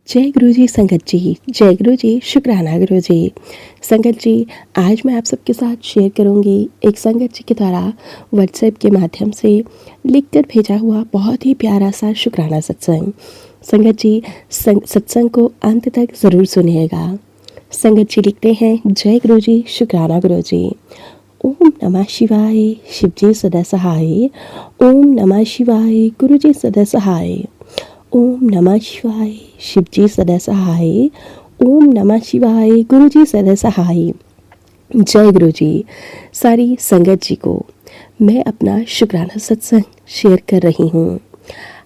जय गुरु जी संगत जी। जय गुरु जी, शुक्राना गुरु जी। संगत जी, आज मैं आप सबके साथ शेयर करूंगी एक संगत जी के द्वारा व्हाट्सएप के माध्यम से लिखकर भेजा हुआ बहुत ही प्यारा सा शुक्राना सत्संग। संगत जी, सत्संग को अंत तक ज़रूर सुनिएगा। संगत जी लिखते हैं, जय गुरु जी, शुक्राना गुरु जी। ओम नमः शिवाय, शिव जी सदा सहाय। ओम नमः शिवाय, गुरु जी सदा सहाय। ओम नमः शिवाय, शिव जी सदा सहाय। ओम नमः शिवाय, गुरु जी सदा सहाय। जय गुरु जी। सारी संगत जी को मैं अपना शुक्राना सत्संग शेयर कर रही हूँ।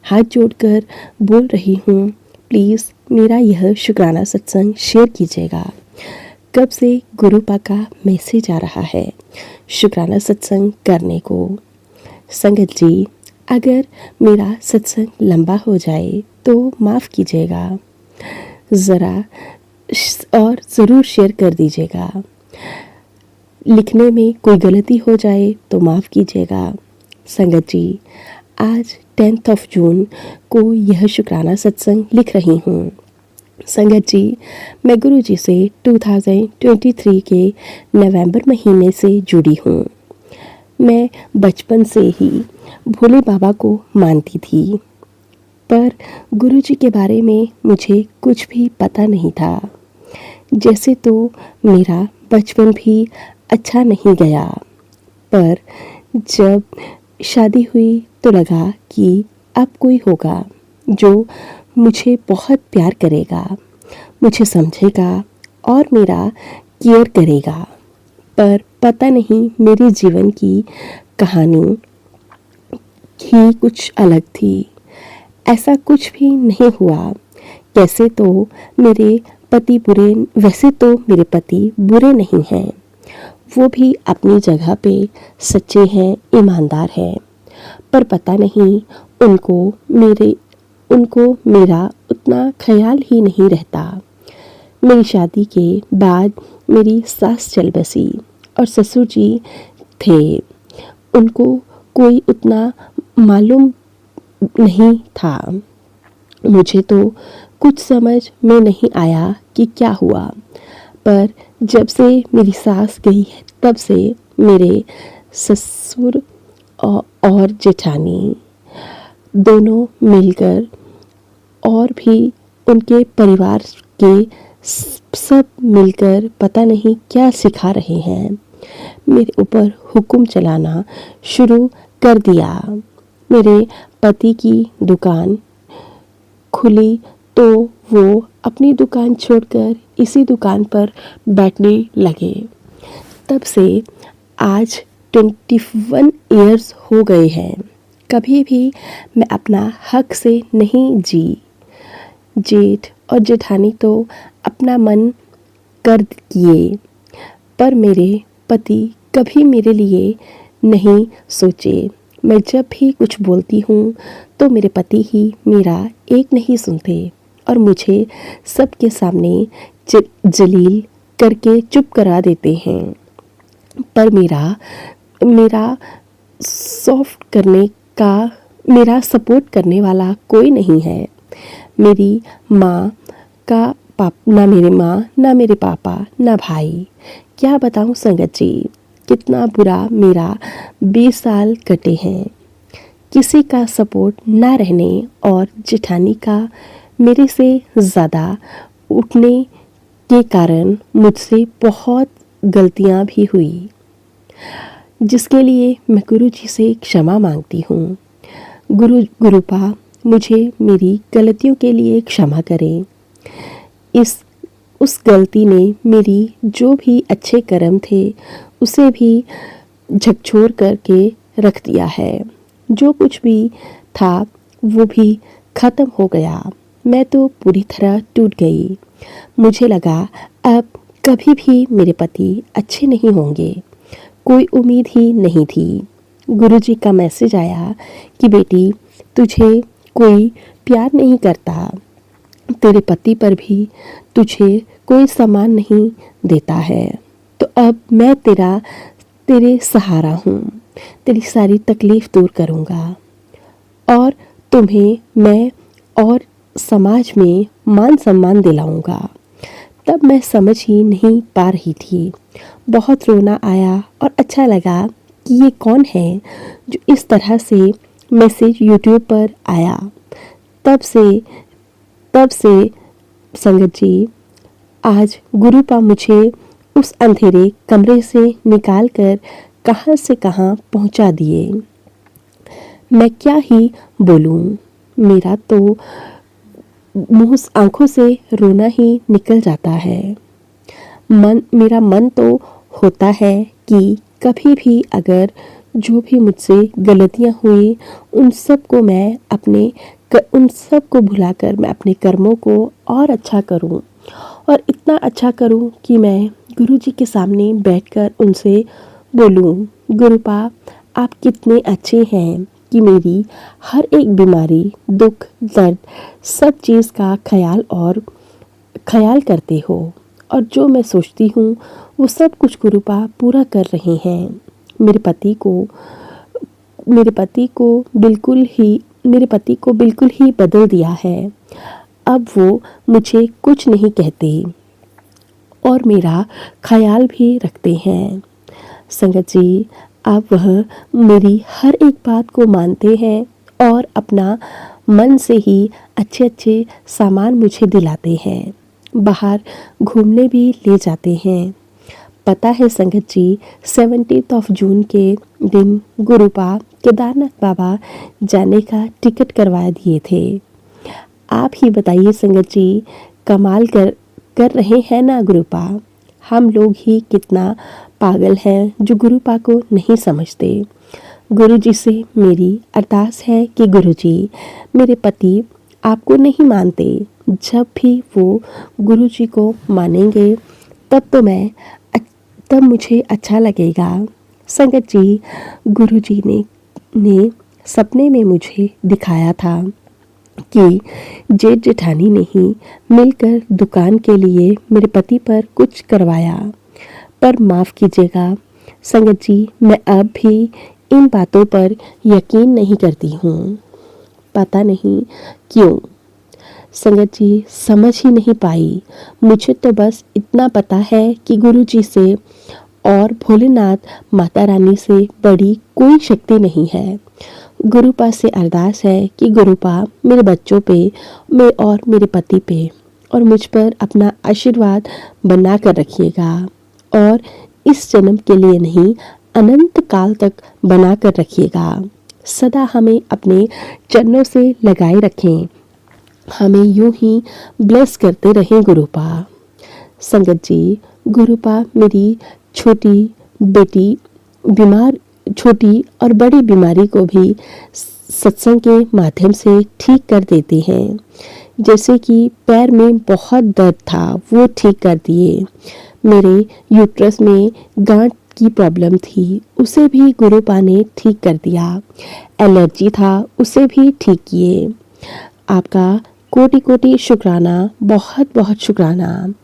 हाथ जोड़कर बोल रही हूँ, प्लीज़ मेरा यह शुक्राना सत्संग शेयर कीजिएगा। कब से गुरु पा का मैसेज आ रहा है शुक्राना सत्संग करने को। संगत जी, अगर मेरा सत्संग लंबा हो जाए तो माफ़ कीजिएगा ज़रा, और ज़रूर शेयर कर दीजिएगा। लिखने में कोई गलती हो जाए तो माफ़ कीजिएगा। संगत जी, आज 10 जून को यह शुक्राना सत्संग लिख रही हूँ। संगत जी, मैं गुरु जी से 2023 के नवंबर महीने से जुड़ी हूँ। मैं बचपन से ही भोले बाबा को मानती थी, पर गुरु जी के बारे में मुझे कुछ भी पता नहीं था। जैसे तो मेरा बचपन भी अच्छा नहीं गया, पर जब शादी हुई तो लगा कि अब कोई होगा जो मुझे बहुत प्यार करेगा, मुझे समझेगा और मेरा केयर करेगा। पर पता नहीं मेरे जीवन की कहानी ही कुछ अलग थी। ऐसा कुछ भी नहीं हुआ। वैसे तो मेरे पति बुरे नहीं हैं। वो भी अपनी जगह पे सच्चे हैं, ईमानदार हैं। पर पता नहीं उनको मेरा उतना ख्याल ही नहीं रहता। मेरी शादी के बाद मेरी सास चल बसी और ससुर जी थे। उनको कोई उतना मालूम नहीं था। मुझे तो कुछ समझ में नहीं आया कि क्या हुआ, पर जब से मेरी सास गई है तब से मेरे ससुर और जेठानी दोनों मिलकर और भी उनके परिवार के सब मिलकर पता नहीं क्या सिखा रहे हैं। मेरे ऊपर हुक्म चलाना शुरू कर दिया। मेरे पति की दुकान खुली तो वो अपनी दुकान छोड़कर इसी दुकान पर बैठने लगे। तब से आज 21 इयर्स हो गए हैं। कभी भी मैं अपना हक से नहीं जी। जेठ और जेठानी तो अपना मन कर किए, पर मेरे पति कभी मेरे लिए नहीं सोचे। मैं जब भी कुछ बोलती हूँ तो मेरे पति ही मेरा एक नहीं सुनते और मुझे सबके सामने जलील करके चुप करा देते हैं। पर मेरा सपोर्ट करने वाला कोई नहीं है। मेरी माँ का ना मेरी माँ, ना मेरे पापा, ना भाई। क्या बताऊँ संगत जी, कितना बुरा मेरा 20 साल कटे हैं। किसी का सपोर्ट ना रहने और जेठानी का मेरे से ज़्यादा उठने के कारण मुझसे बहुत गलतियाँ भी हुई, जिसके लिए मैं गुरु जी से क्षमा मांगती हूँ। गुरुपा मुझे मेरी गलतियों के लिए क्षमा करें। उस गलती ने मेरी जो भी अच्छे कर्म थे उसे भी झकझोर करके रख दिया है। जो कुछ भी था वो भी ख़त्म हो गया। मैं तो पूरी तरह टूट गई। मुझे लगा अब कभी भी मेरे पति अच्छे नहीं होंगे। कोई उम्मीद ही नहीं थी। गुरुजी का मैसेज आया कि बेटी, तुझे कोई प्यार नहीं करता, तेरे पति पर भी तुझे कोई सम्मान नहीं देता है, तो अब मैं तेरे सहारा हूँ। तेरी सारी तकलीफ़ दूर करूँगा और तुम्हें मैं और समाज में मान सम्मान दिलाऊंगा। तब मैं समझ ही नहीं पा रही थी। बहुत रोना आया और अच्छा लगा कि ये कौन है जो इस तरह से मैसेज यूट्यूब पर आया। तब से तब से संगत जी, आज गुरुपा मुझे उस अंधेरे कमरे से निकाल कर कहाँ से कहाँ पहुँचा दिए। मैं क्या ही बोलूँ, मेरा तो मुंह आंखों से रोना ही निकल जाता है। मेरा मन तो होता है कि कभी भी अगर जो भी मुझसे गलतियां हुई उन सब को भुलाकर मैं अपने कर्मों को और अच्छा करूं, और इतना अच्छा करूं कि मैं गुरुजी के सामने बैठकर उनसे बोलूं, गुरुपा आप कितने अच्छे हैं कि मेरी हर एक बीमारी, दुख, दर्द, सब चीज़ का ख्याल करते हो, और जो मैं सोचती हूँ वो सब कुछ गुरुपा पूरा कर रहे हैं। मेरे पति को बिल्कुल ही बदल दिया है। अब वो मुझे कुछ नहीं कहते और मेरा ख्याल भी रखते हैं। संगत जी, अब वह मेरी हर एक बात को मानते हैं और अपना मन से ही अच्छे अच्छे सामान मुझे दिलाते हैं, बाहर घूमने भी ले जाते हैं। पता है संगत जी, 17 जून के दिन गुरुपा केदारनाथ बाबा जाने का टिकट करवा दिए थे। आप ही बताइए संगत जी, कमाल कर रहे हैं ना गुरुपा। हम लोग ही कितना पागल हैं जो गुरुपा को नहीं समझते। गुरुजी से मेरी अरदास है कि गुरुजी, मेरे पति आपको नहीं मानते, जब भी वो गुरुजी को मानेंगे तब मुझे अच्छा लगेगा। संगत जी, गुरुजी ने सपने में मुझे दिखाया था कि जेठ जेठानी ने ही मिलकर दुकान के लिए मेरे पति पर कुछ करवाया। पर माफ़ कीजिएगा संगत जी, मैं अब भी इन बातों पर यकीन नहीं करती हूँ। पता नहीं क्यों संगत जी, समझ ही नहीं पाई। मुझे तो बस इतना पता है कि गुरुजी से और भोलेनाथ माता रानी से बड़ी कोई शक्ति नहीं है। गुरुपा से अरदास है कि गुरुपा मेरे बच्चों पे और मेरे पति पे और मुझ पर अपना आशीर्वाद बना कर रखिएगा, और इस जन्म के लिए नहीं, अनंत काल तक बना कर रखिएगा। सदा हमें अपने चरणों से लगाए रखें, हमें यूं ही ब्लेस करते रहें गुरुपा। संगत जी, गुरुपा मेरी छोटी बेटी छोटी और बड़ी बीमारी को भी सत्संग के माध्यम से ठीक कर देते हैं। जैसे कि पैर में बहुत दर्द था, वो ठीक कर दिए। मेरे यूट्रस में गांठ की प्रॉब्लम थी, उसे भी गुरुपा ने ठीक कर दिया। एलर्जी था, उसे भी ठीक किए। आपका कोटि कोटि शुक्राना, बहुत बहुत शुक्राना।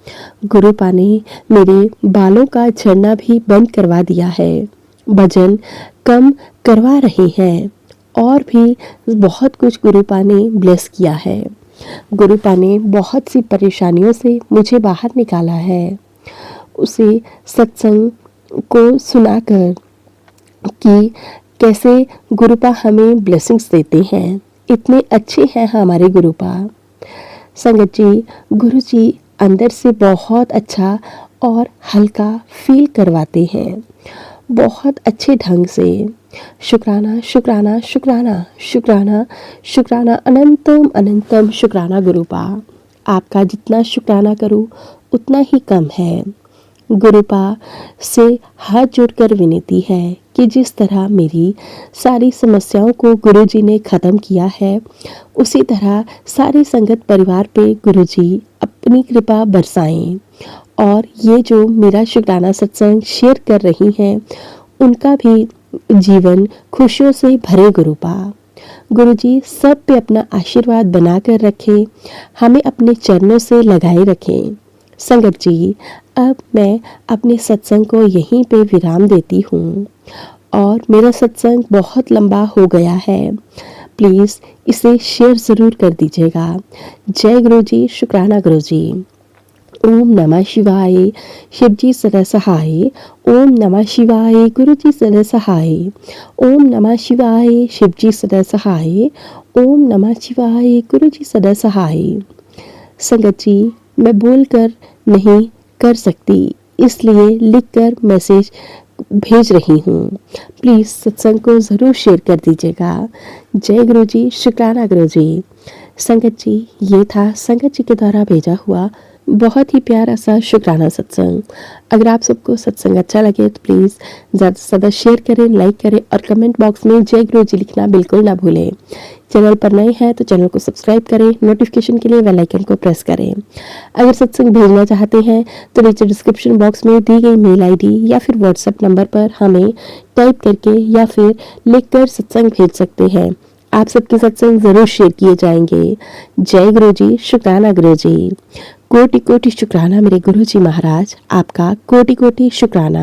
गुरुपा ने मेरे बालों का झड़ना भी बंद करवा दिया है, वजन कम करवा रहे हैं, और भी बहुत कुछ गुरुपा ने ब्लेस किया है। गुरुपा ने बहुत सी परेशानियों से मुझे बाहर निकाला है। उसे सत्संग को सुनाकर कि कैसे गुरुपा हमें ब्लेसिंग्स देते हैं, इतने अच्छे हैं हमारे गुरुपा। संगत जी, गुरुजी अंदर से बहुत अच्छा और हल्का फील करवाते हैं, बहुत अच्छे ढंग से। शुक्राना शुक्राना शुक्राना शुक्राना शुक्राना, अनंतम अनंतम शुक्राना गुरुपा। आपका जितना शुक्राना करूं उतना ही कम है। गुरुपा से हाथ जोड़कर विनती है कि जिस तरह मेरी सारी समस्याओं को गुरुजी ने ख़त्म किया है, उसी तरह सारे संगत परिवार पे गुरुजी अपनी कृपा बरसाएं, और ये जो मेरा शुक्राना सत्संग शेयर कर रही हैं उनका भी जीवन खुशियों से भरे गुरुपा। गुरुजी सब पे अपना आशीर्वाद बनाकर रखें, हमें अपने चरणों से लगाए रखें। संगत जी, अब मैं अपने सत्संग को यहीं पे विराम देती हूँ, और मेरा सत्संग बहुत लंबा हो गया है। प्लीज़ इसे शेयर ज़रूर कर दीजिएगा। जय गुरु जी, शुक्राना गुरु जी। ओम नमः शिवाय, शिवजी सदा सहाय। ओम नमः शिवाय, गुरुजी सदा सहाय। ओम नमः शिवाय, शिवजी सदा सहाय। ओम नमः शिवाय, गुरुजी सदा सहाय। संगत जी, मैं बोलकर नहीं कर सकती, इसलिए लिखकर मैसेज भेज रही हूँ। प्लीज़ सत्संग को ज़रूर शेयर कर दीजिएगा। जय गुरु जी, शुक्राना गुरु जी। संगत जी, ये था संगत जी के द्वारा भेजा हुआ बहुत ही प्यारा सा शुक्राना सत्संग। अगर आप सबको सत्संग अच्छा लगे तो प्लीज़ ज़्यादा से ज़्यादा शेयर करें, लाइक करें और कमेंट बॉक्स में जय गुरु जी लिखना बिल्कुल ना भूलें। चैनल पर नए हैं तो चैनल को सब्सक्राइब करें, नोटिफिकेशन के लिए बेल आइकन को प्रेस करें। अगर सत्संग भेजना चाहते हैं तो नीचे डिस्क्रिप्शन बॉक्स में दी गई मेल आईडी या फिर व्हाट्सएप नंबर पर हमें टाइप करके या फिर लिखकर सत्संग भेज सकते हैं। आप सबके सत्संग ज़रूर शेयर किए जाएंगे। जय गुरु जी, शुक्राना गुरु जी। कोटि कोटि शुक्राना मेरे गुरु जी महाराज, आपका कोटि कोटि शुक्राना।